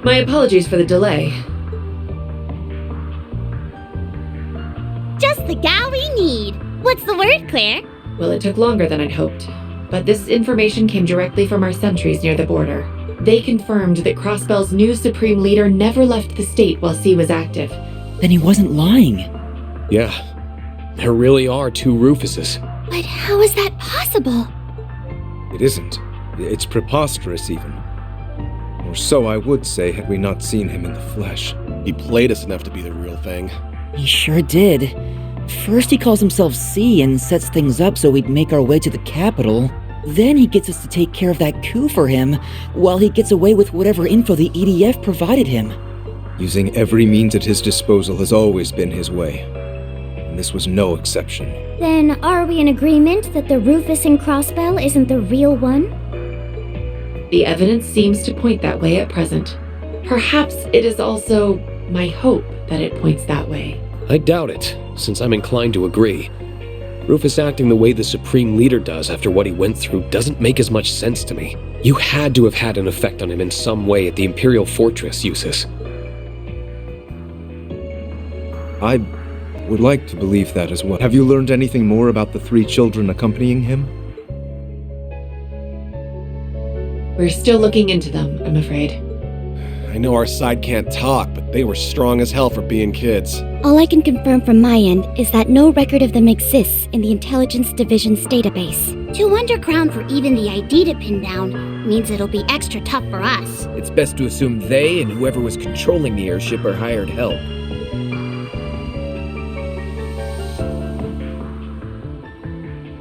My apologies for the delay. Just the gal we need. What's the word, Claire? Well, it took longer than I'd hoped, but this information came directly from our sentries near the border. They confirmed that Crossbell's new Supreme Leader never left the state while C was active. Then he wasn't lying. Yeah, there really are two Rufuses. But how is that possible? It isn't. It's preposterous, even. Or so I would say had we not seen him in the flesh. He played us enough to be the real thing. He sure did. First he calls himself C and sets things up so we'd make our way to the capital. Then he gets us to take care of that coup for him, while he gets away with whatever info the EDF provided him. Using every means at his disposal has always been his way. And this was no exception. Then are we in agreement that the Rufus in Crossbell isn't the real one? The evidence seems to point that way at present. Perhaps it is also my hope that it points that way. I doubt it, since I'm inclined to agree. Rufus acting the way the Supreme Leader does after what he went through doesn't make as much sense to me. You had to have had an effect on him in some way at the Imperial Fortress, Eustace. I would like to believe that as well. Have you learned anything more about the 3 children accompanying him? We're still looking into them, I'm afraid. I know our side can't talk, but they were strong as hell for being kids. All I can confirm from my end is that no record of them exists in the Intelligence Division's database. 2 underground for even the ID to pin down means it'll be extra tough for us. It's best to assume they and whoever was controlling the airship are hired help.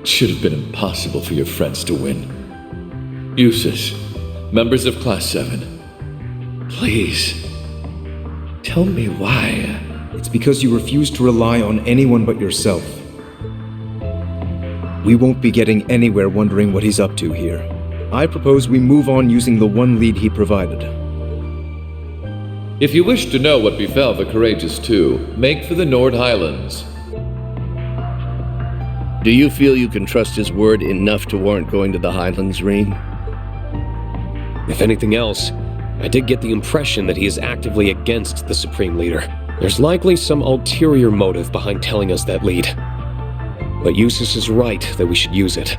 Should have been impossible for your friends to win. Eustace, members of Class 7, please, tell me why. It's because you refuse to rely on anyone but yourself. We won't be getting anywhere wondering what he's up to here. I propose we move on using the one lead he provided. If you wish to know what befell the Courageous Two, make for the Nord Highlands. Do you feel you can trust his word enough to warrant going to the Highlands, Rean? If anything else, I did get the impression that he is actively against the Supreme Leader. There's likely some ulterior motive behind telling us that lead. But Eustace is right that we should use it.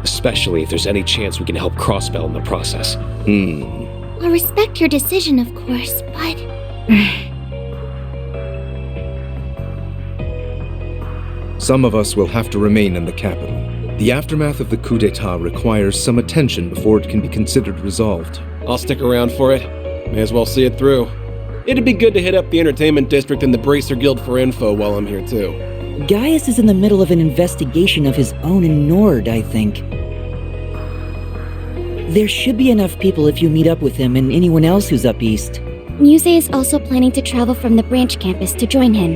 Especially if there's any chance we can help Crossbell in the process. I'll respect your decision, of course, but... Some of us will have to remain in the capital. The aftermath of the coup d'etat requires some attention before it can be considered resolved. I'll stick around for it. May as well see it through. It'd be good to hit up the entertainment district and the Bracer Guild for info while I'm here too. Gaius is in the middle of an investigation of his own in Nord, I think. There should be enough people if you meet up with him and anyone else who's up east. Muse is also planning to travel from the branch campus to join him.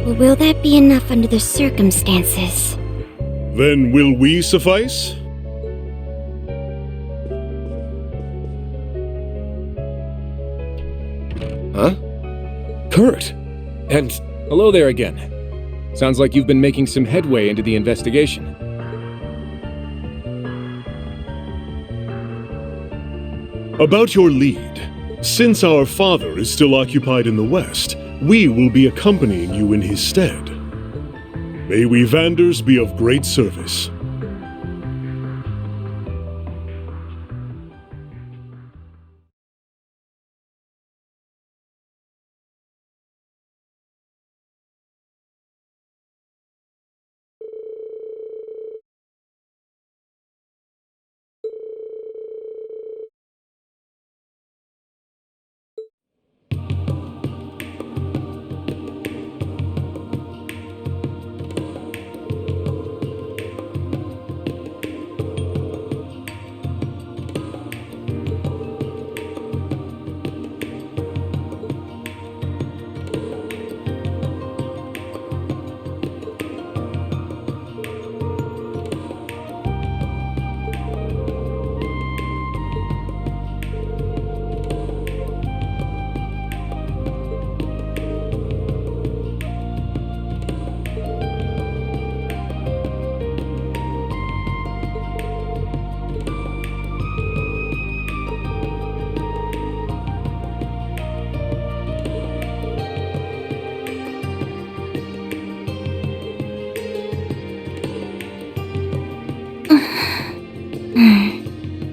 But will that be enough under the circumstances? Then will we suffice? Huh? Kurt! And hello there again. Sounds like you've been making some headway into the investigation. About your lead. Since our father is still occupied in the West, we will be accompanying you in his stead. May we Vanders be of great service.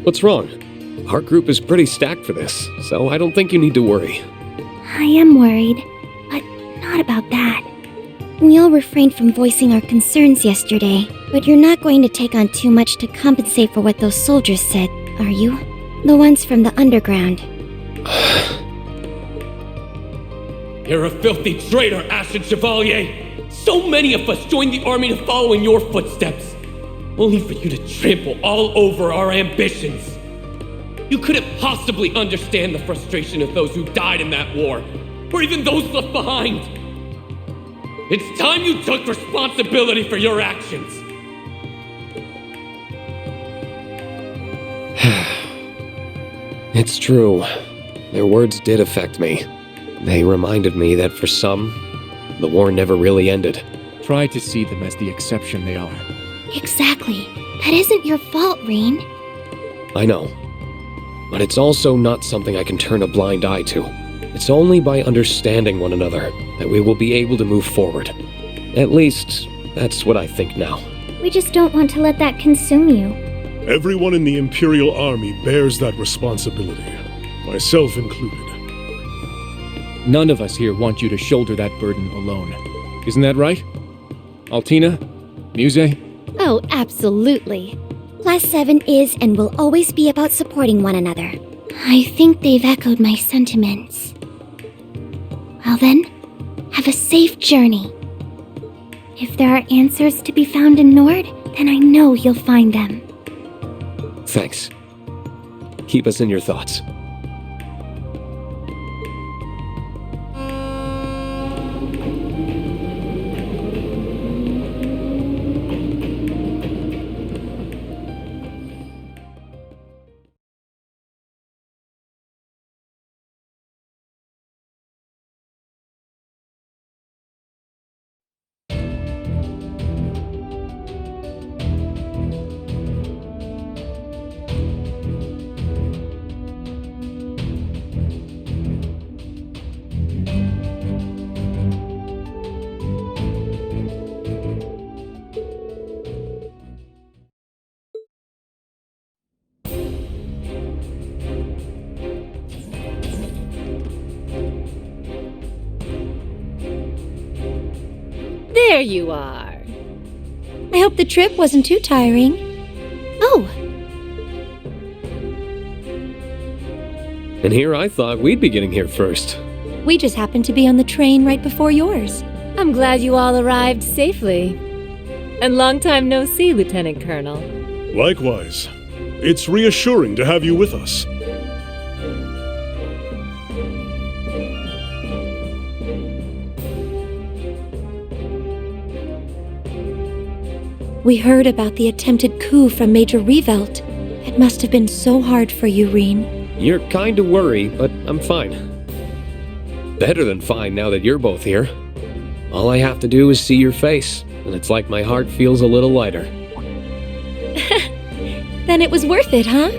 What's wrong? Our group is pretty stacked for this, so I don't think you need to worry. I am worried, but not about that. We all refrained from voicing our concerns yesterday, but you're not going to take on too much to compensate for what those soldiers said, are you? The ones from the underground. You're a filthy traitor, Ashen Chevalier! So many of us joined the army to follow in your footsteps, only for you to trample all over our ambitions. You couldn't possibly understand the frustration of those who died in that war, or even those left behind. It's time you took responsibility for your actions. It's true. Their words did affect me. They reminded me that for some, the war never really ended. Try to see them as the exception they are. Exactly. That isn't your fault, Rean. I know. But it's also not something I can turn a blind eye to. It's only by understanding one another that we will be able to move forward. At least, that's what I think now. We just don't want to let that consume you. Everyone in the Imperial Army bears that responsibility, myself included. None of us here want you to shoulder that burden alone. Isn't that right? Altina? Muse? Oh, absolutely. Class 7 is and will always be about supporting one another. I think they've echoed my sentiments. Well then, have a safe journey. If there are answers to be found in Nord, then I know you'll find them. Thanks. Keep us in your thoughts. There you are. I hope the trip wasn't too tiring. Oh. And here I thought we'd be getting here first. We just happened to be on the train right before yours. I'm glad you all arrived safely. And long time no see, Lieutenant Colonel. Likewise. It's reassuring to have you with us. We heard about the attempted coup from Major Revelt. It must have been so hard for you, Rean. You're kind of worried, but I'm fine. Better than fine now that you're both here. All I have to do is see your face, and it's like my heart feels a little lighter. Then it was worth it, huh?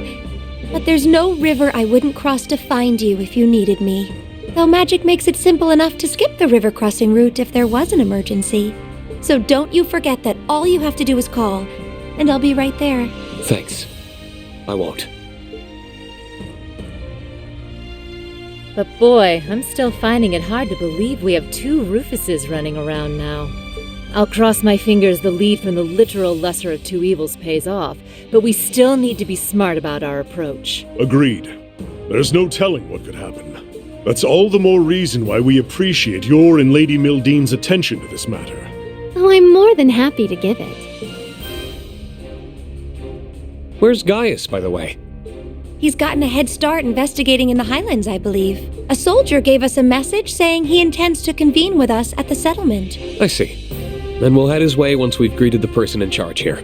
But there's no river I wouldn't cross to find you if you needed me. Though magic makes it simple enough to skip the river crossing route if there was an emergency. So don't you forget that all you have to do is call, and I'll be right there. Thanks. I won't. But boy, I'm still finding it hard to believe we have two Rufuses running around now. I'll cross my fingers the lead from the literal lesser of two evils pays off, but we still need to be smart about our approach. Agreed. There's no telling what could happen. That's all the more reason why we appreciate your and Lady Mildean's attention to this matter. Oh, I'm more than happy to give it. Where's Gaius, by the way? He's gotten a head start investigating in the Highlands, I believe. A soldier gave us a message saying he intends to convene with us at the settlement. I see. Then we'll head his way once we've greeted the person in charge here.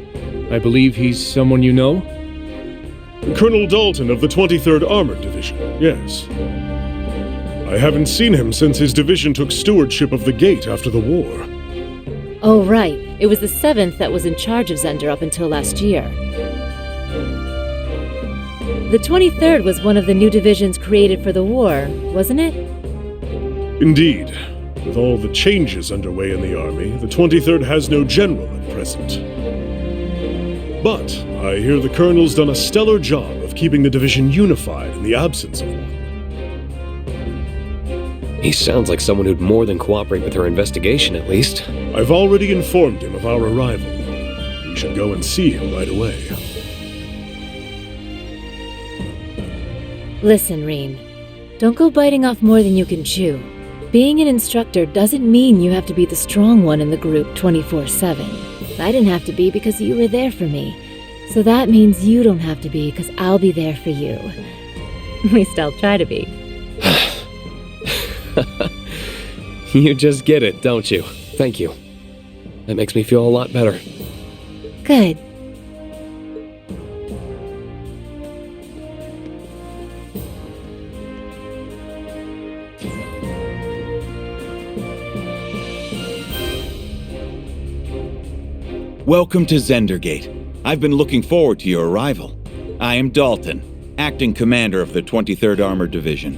I believe he's someone you know? Colonel Dalton of the 23rd Armored Division, yes. I haven't seen him since his division took stewardship of the gate after the war. Oh, right. It was the 7th that was in charge of Zender up until last year. The 23rd was one of the new divisions created for the war, wasn't it? Indeed. With all the changes underway in the army, the 23rd has no general at present. But I hear the Colonel's done a stellar job of keeping the division unified in the absence of one. He sounds like someone who'd more than cooperate with her investigation, at least. I've already informed him of our arrival. We should go and see him right away. Listen, Rean. Don't go biting off more than you can chew. Being an instructor doesn't mean you have to be the strong one in the group 24/7. I didn't have to be because you were there for me. So that means you don't have to be because I'll be there for you. At least I'll try to be. You just get it, don't you? Thank you. That makes me feel a lot better. Good. Welcome to Zendergate. I've been looking forward to your arrival. I am Dalton, acting commander of the 23rd Armored Division.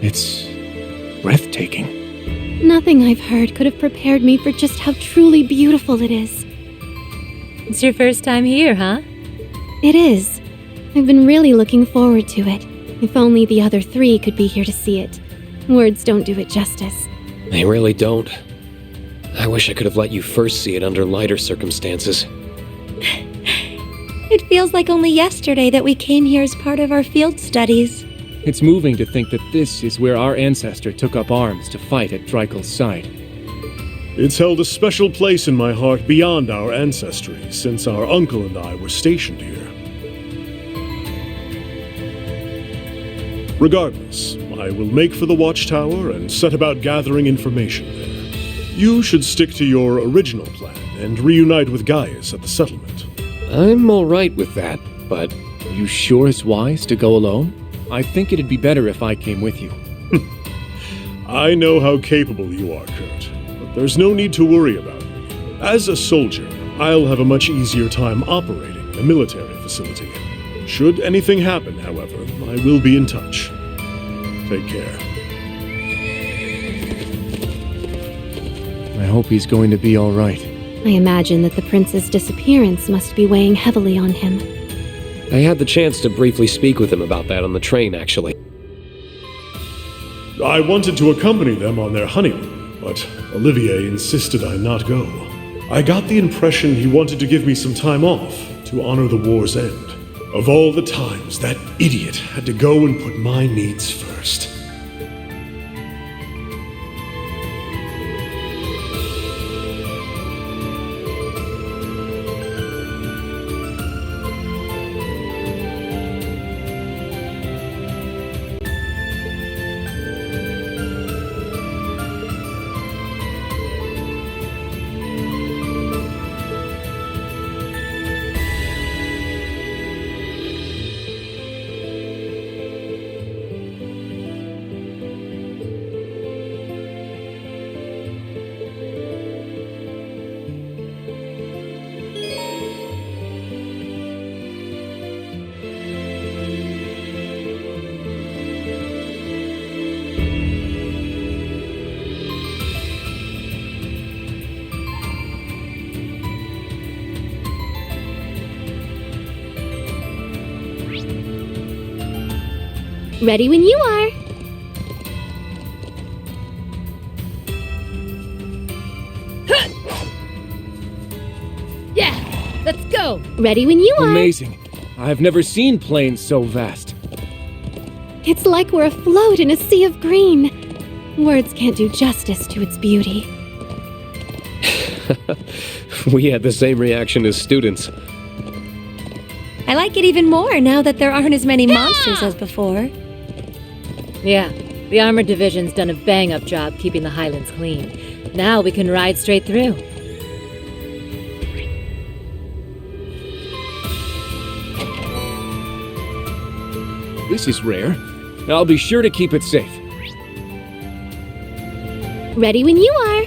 It's breathtaking. Nothing I've heard could have prepared me for just how truly beautiful it is. It's your first time here, huh? It is. I've been really looking forward to it. If only the other three could be here to see it. Words don't do it justice. They really don't. I wish I could have let you first see it under lighter circumstances. It feels like only yesterday that we came here as part of our field studies. It's moving to think that this is where our ancestor took up arms to fight at Dreikel's side. It's held a special place in my heart beyond our ancestry, since our uncle and I were stationed here. Regardless, I will make for the watchtower and set about gathering information there. You should stick to your original plan and reunite with Gaius at the settlement. I'm alright with that, but... You sure it's wise to go alone? I think it'd be better if I came with you. I know how capable you are, Kurt, but there's no need to worry about me. As a soldier, I'll have a much easier time operating a military facility. Should anything happen, however, I will be in touch. Take care. I hope he's going to be all right. I imagine that the prince's disappearance must be weighing heavily on him. I had the chance to briefly speak with him about that on the train, actually. I wanted to accompany them on their honeymoon, but Olivier insisted I not go. I got the impression he wanted to give me some time off to honor the war's end. Of all the times that idiot had to go and put my needs first. Ready when you are. Yeah, let's go. Ready when you are. Amazing. I've never seen plains so vast. It's like we're afloat in a sea of green. Words can't do justice to its beauty. We had the same reaction as students. I like it even more now that there aren't as many monsters as before. Yeah, the Armored Division's done a bang-up job keeping the Highlands clean. Now we can ride straight through. This is rare. I'll be sure to keep it safe. Ready when you are.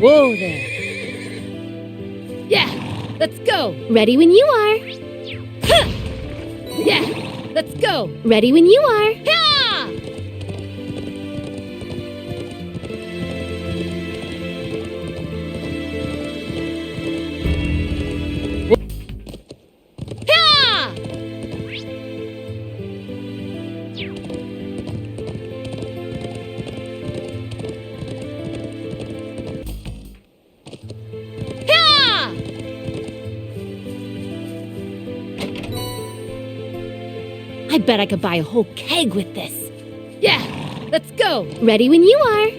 Whoa there. Yeah, let's go. Ready when you are. Yeah, let's go. Ready when you are. I bet I could buy a whole keg with this. Yeah, let's go. Ready when you are.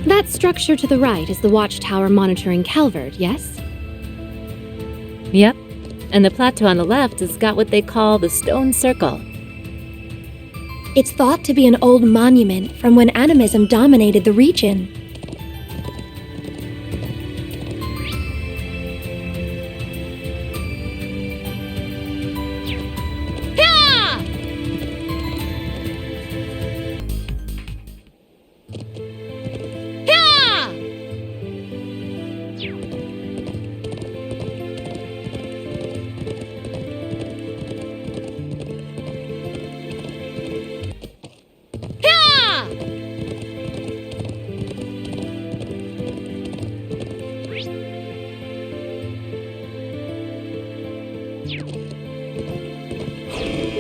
That structure to the right is the watchtower monitoring Calvert, yes? Yep, and the plateau on the left has got what they call the Stone Circle. It's thought to be an old monument from when animism dominated the region.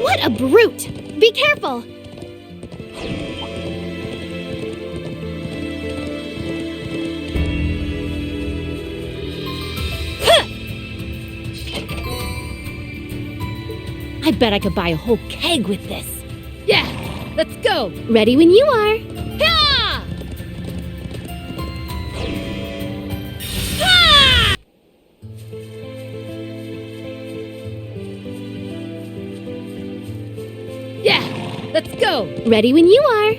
What a brute! Be careful! I bet I could buy a whole keg with this. Yeah, let's go. Ready when you are. Yeah, let's go. Ready when you are.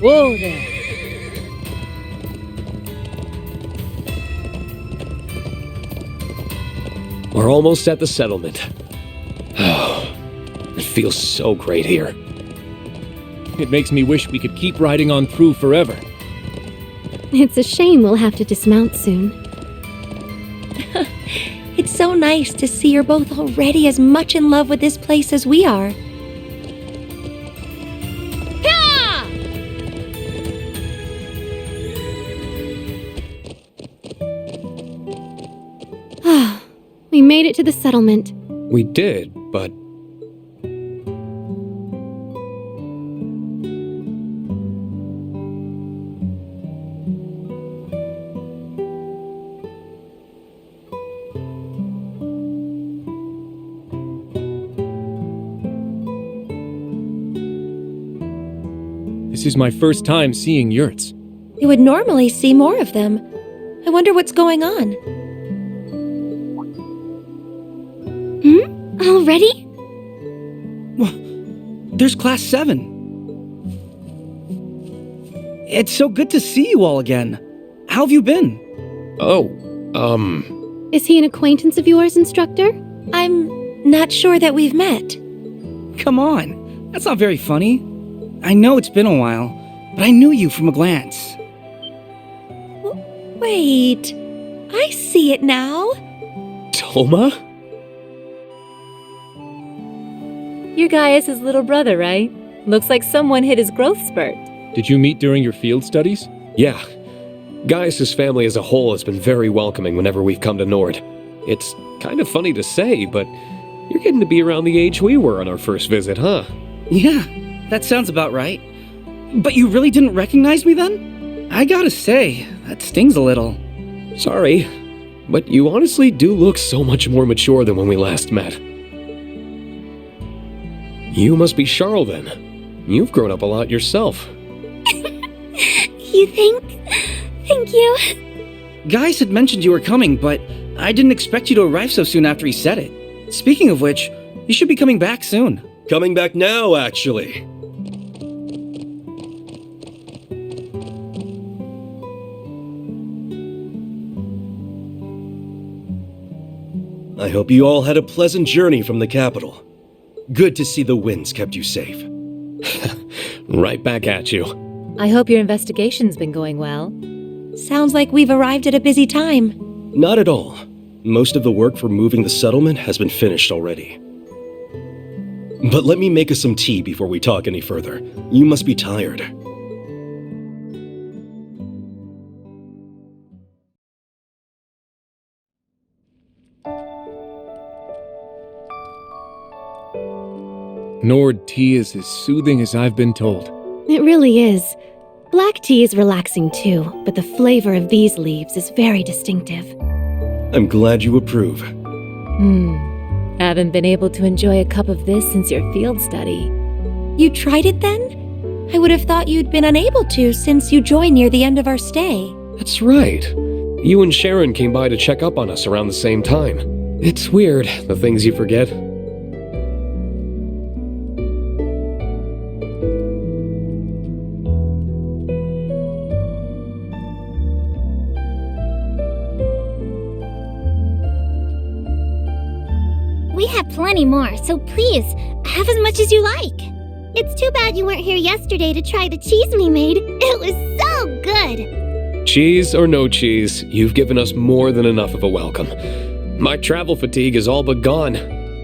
Whoa there. We're almost at the settlement. Oh, it feels so great here. It makes me wish we could keep riding on through forever. It's a shame we'll have to dismount soon. It's so nice to see you're both already as much in love with this place as we are. We made it to the settlement. We did, but... This is my first time seeing yurts. You would normally see more of them. I wonder what's going on. Already? There's Class 7. It's so good to see you all again. How have you been? Is he an acquaintance of yours, Instructor? I'm not sure that we've met. Come on, that's not very funny. I know it's been a while, but I knew you from a glance. Wait, I see it now. Toma? You're Gaius' little brother, right? Looks like someone hit his growth spurt. Did you meet during your field studies? Yeah. Gaius' family as a whole has been very welcoming whenever we've come to Nord. It's kind of funny to say, but you're getting to be around the age we were on our first visit, huh? Yeah, that sounds about right. But you really didn't recognize me then? I gotta say, that stings a little. Sorry, but you honestly do look so much more mature than when we last met. You must be Charles then. You've grown up a lot yourself. You think? Thank you. Gaius had mentioned you were coming, but I didn't expect you to arrive so soon after he said it. Speaking of which, you should be coming back soon. Coming back now, actually. I hope you all had a pleasant journey from the capital. Good to see the winds kept you safe. Right back at you. I hope your investigation's been going well. Sounds like we've arrived at a busy time. Not at all. Most of the work for moving the settlement has been finished already. But let me make us some tea before we talk any further. You must be tired. Nord tea is as soothing as I've been told. It really is. Black tea is relaxing too, but the flavor of these leaves is very distinctive. I'm glad you approve. Haven't been able to enjoy a cup of this since your field study. You tried it then? I would have thought you'd been unable to since you joined near the end of our stay. That's right. You and Sharon came by to check up on us around the same time. It's weird, the things you forget. We have plenty more, so please, have as much as you like. It's too bad you weren't here yesterday to try the cheese we made. It was so good. Cheese or no cheese, you've given us more than enough of a welcome. My travel fatigue is all but gone.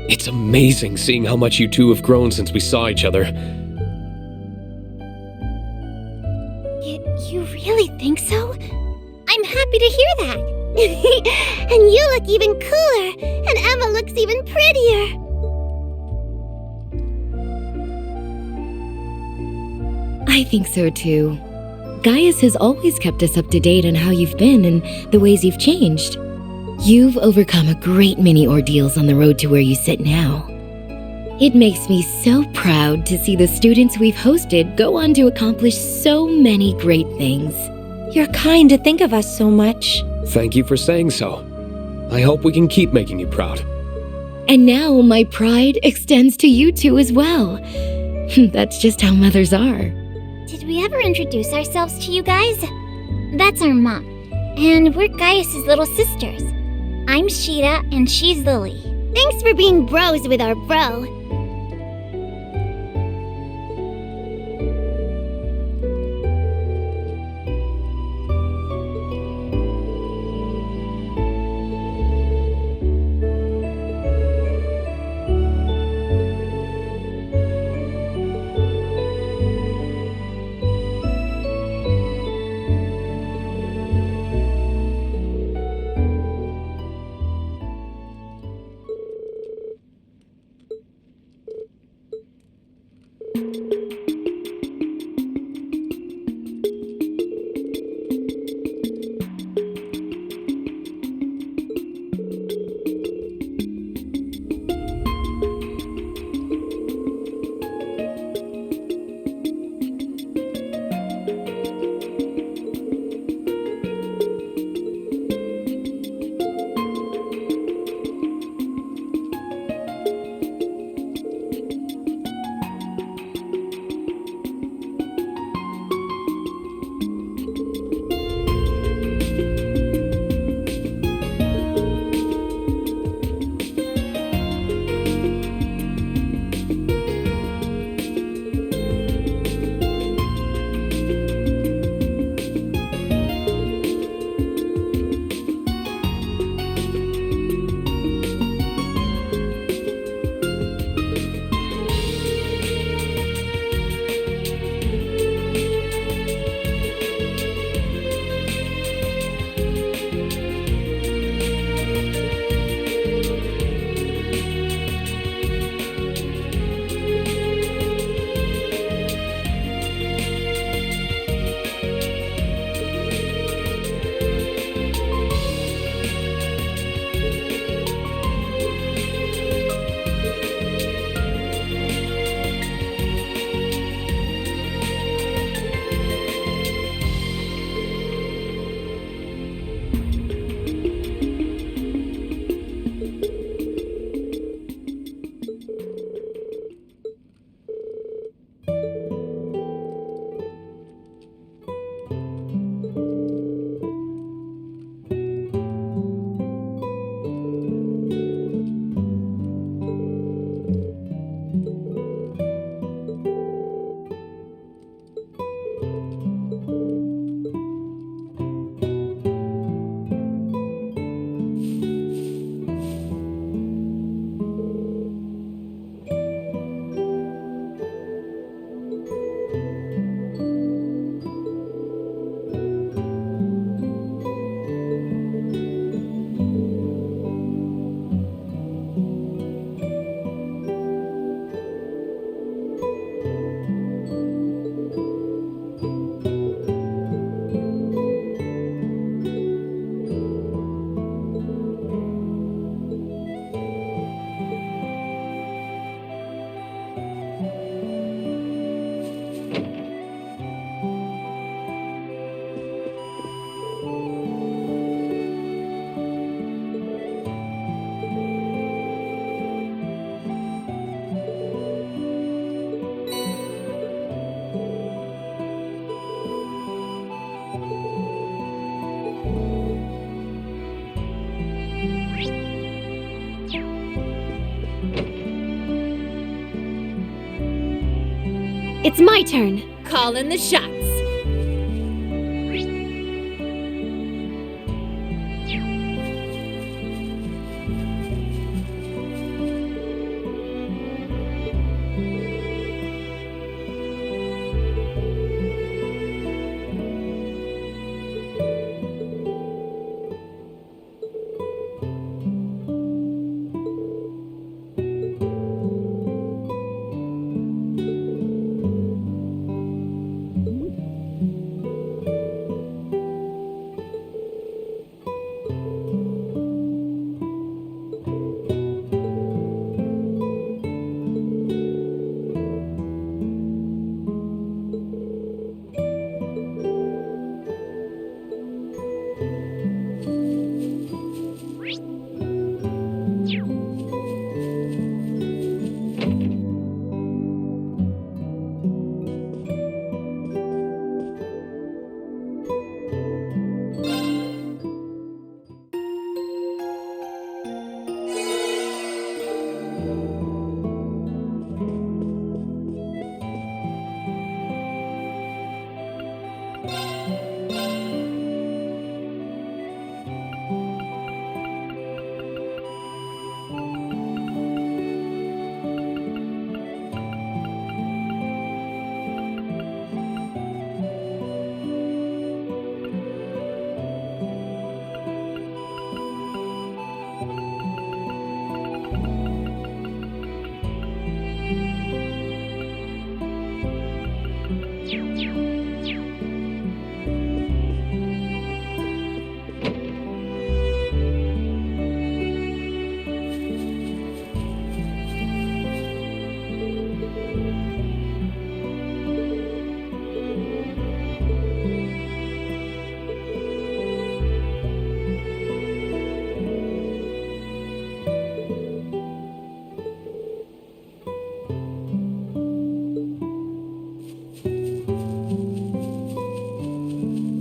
It's amazing seeing how much you two have grown since we saw each other. You really think so? I'm happy to hear that. And you look even cooler, and Emma looks even prettier. I think so too. Gaius has always kept us up to date on how you've been and the ways you've changed. You've overcome a great many ordeals on the road to where you sit now. It makes me so proud to see the students we've hosted go on to accomplish so many great things. You're kind to think of us so much. Thank you for saying so. I hope we can keep making you proud. And now my pride extends to you two as well. That's just how mothers are. Did we ever introduce ourselves to you guys? That's our mom, and we're Gaius' little sisters. I'm Sheeta, and she's Lily. Thanks for being bros with our bro. It's my turn. Calling the shots.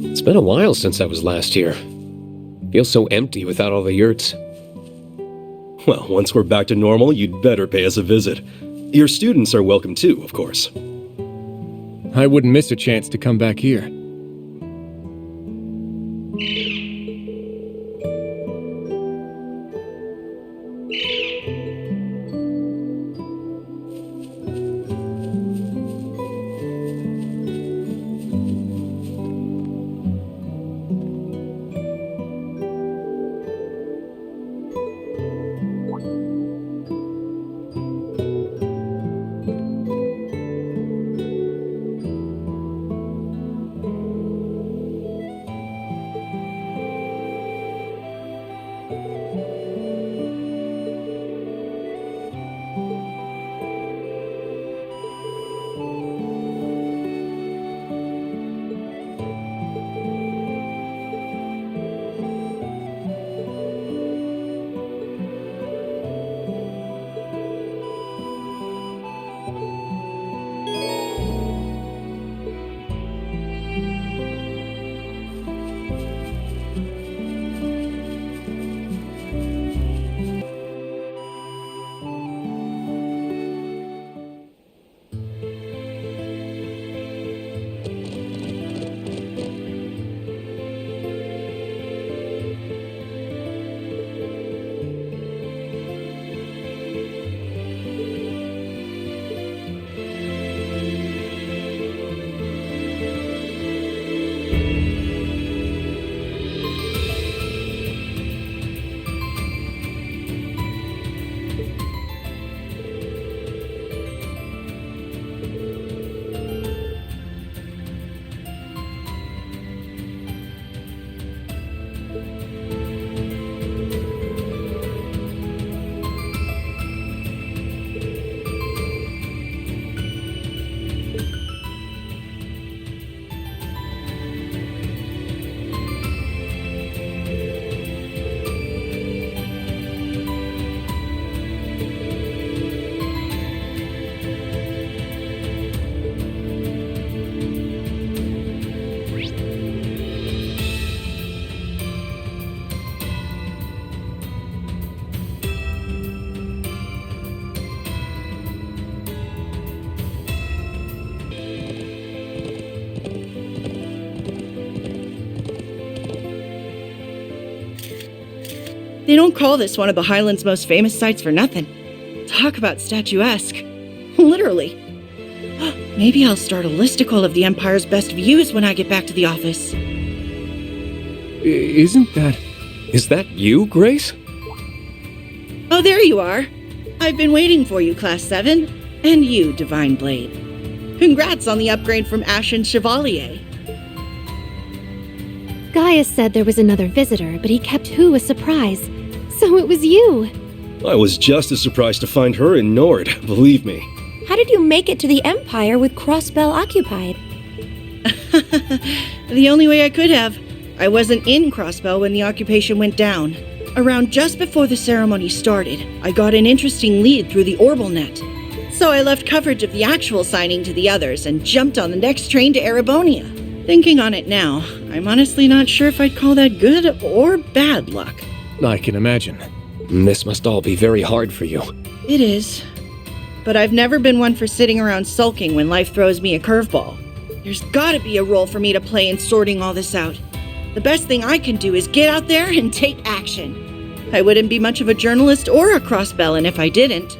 It's been a while since I was last here. Feels so empty without all the yurts. Well, once we're back to normal, you'd better pay us a visit. Your students are welcome too, of course. I wouldn't miss a chance to come back here. They don't call this one of the Highlands' most famous sites for nothing. Talk about statuesque. Literally. Maybe I'll start a listicle of the Empire's best views when I get back to the office. Isn't that... Is that you, Grace? Oh, there you are. I've been waiting for you, Class 7. And you, Divine Blade. Congrats on the upgrade from Ashen Chevalier. Gaius said there was another visitor, but he kept Who a surprise. So it was you. I was just as surprised to find her in Nord, believe me. How did you make it to the Empire with Crossbell occupied? The only way I could have. I wasn't in Crossbell when the occupation went down. Around just before the ceremony started, I got an interesting lead through the Orbal net. So I left coverage of the actual signing to the others and jumped on the next train to Erebonia. Thinking on it now, I'm honestly not sure if I'd call that good or bad luck. I can imagine. This must all be very hard for you. It is. But I've never been one for sitting around sulking when life throws me a curveball. There's gotta be a role for me to play in sorting all this out. The best thing I can do is get out there and take action. I wouldn't be much of a journalist or a crossbellin if I didn't.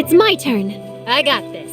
It's my turn. I got this.